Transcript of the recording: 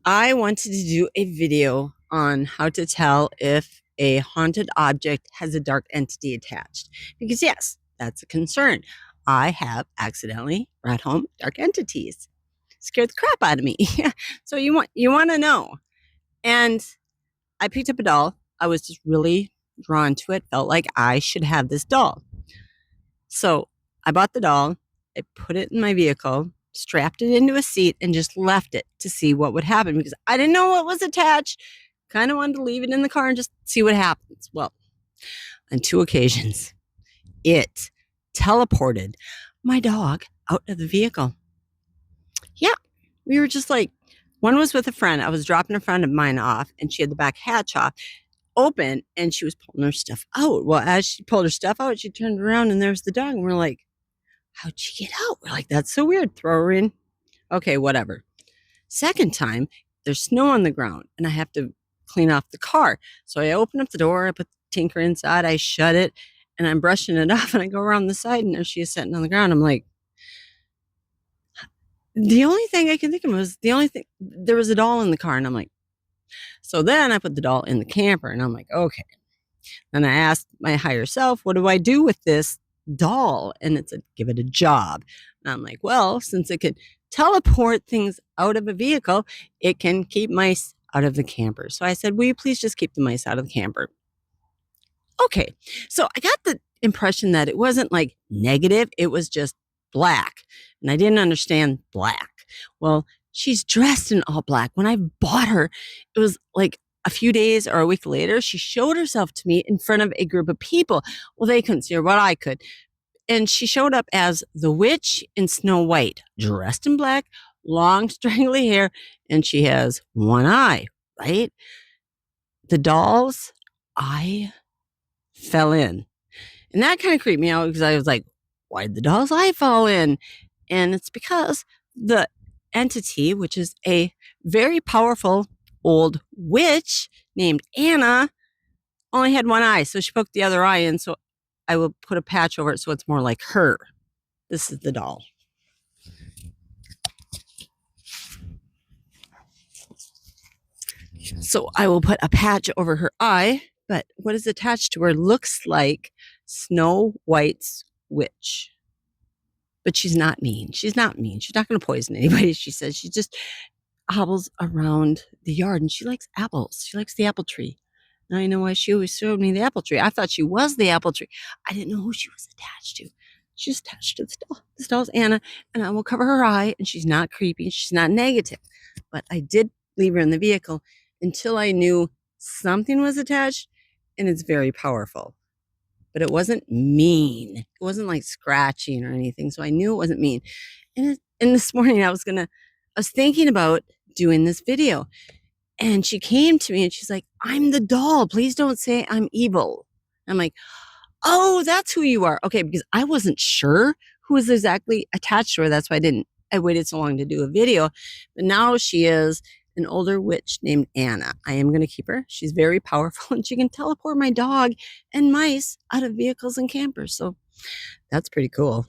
I wanted to do a video on how to tell if a haunted object has a dark entity attached. Because, yes, that's a concern. I have accidentally brought home dark entities. Scared the crap out of me. So you want to know. And I picked up a doll. I was just really drawn to it. Felt like I should have this doll. So I bought the doll. I put it in my vehicle, strapped it into a seat, and just left it to see what would happen because I didn't know what was attached. Kind of wanted to leave it in the car and just see what happens. Well, on two occasions, it teleported my dog out of the vehicle. Yeah, we were just like, one was with a friend. I was dropping a friend of mine off, and she had the back hatch open, and she was pulling her stuff out. Well, as she pulled her stuff out, she turned around, and there's the dog, and we're like, how'd she get out? We're like, that's so weird. Throw her in. Okay, whatever. Second time, there's snow on the ground, and I have to clean off the car. So I open up the door, I put Tinker inside, I shut it, and I'm brushing it off, and I go around the side, and there she is sitting on the ground. I'm like, the only thing I can think of was there was a doll in the car, and I'm like, so then I put the doll in the camper, and I'm like, okay. And I asked my higher self, what do I do with this doll? And it said, give it a job. And I'm like, well, since it could teleport things out of a vehicle, it can keep mice out of the camper. So I said, will you please just keep the mice out of the camper? Okay. So I got the impression that it wasn't like negative, it was just black. And I didn't understand black. Well, she's dressed in all black. When I bought her, it was like a few days or a week later, she showed herself to me in front of a group of people. Well, they couldn't see her, but I could. And she showed up as the witch in Snow White, dressed in black, long, strangly hair, and she has one eye, right? The doll's eye fell in. And that kind of creeped me out because I was like, why did the doll's eye fall in? And it's because the entity, which is a very powerful old witch named Anna, only had one eye. So she poked the other eye in. So I will put a patch over it so it's more like her. This is the doll. So I will put a patch over her eye, but what is attached to her looks like Snow White's witch. But she's not mean. She's not mean. She's not going to poison anybody, she says. She just hobbles around the yard and she likes apples. She likes the apple tree. Now I know why she always showed me the apple tree. I thought she was the apple tree. I didn't know who she was attached to. She's attached to this doll. This doll's Anna, and I will cover her eye, and she's not creepy. She's not negative. But I did leave her in the vehicle until I knew something was attached, and it's very powerful. But it wasn't mean. It wasn't like scratching or anything. So I knew it wasn't mean. And this morning I was thinking about doing this video. And she came to me and she's like, I'm the doll. Please don't say I'm evil. I'm like, oh, that's who you are. Okay, because I wasn't sure who was exactly attached to her. That's why I waited so long to do a video. But now she is an older witch named Anna. I am going to keep her. She's very powerful and she can teleport my dog and mice out of vehicles and campers. So that's pretty cool.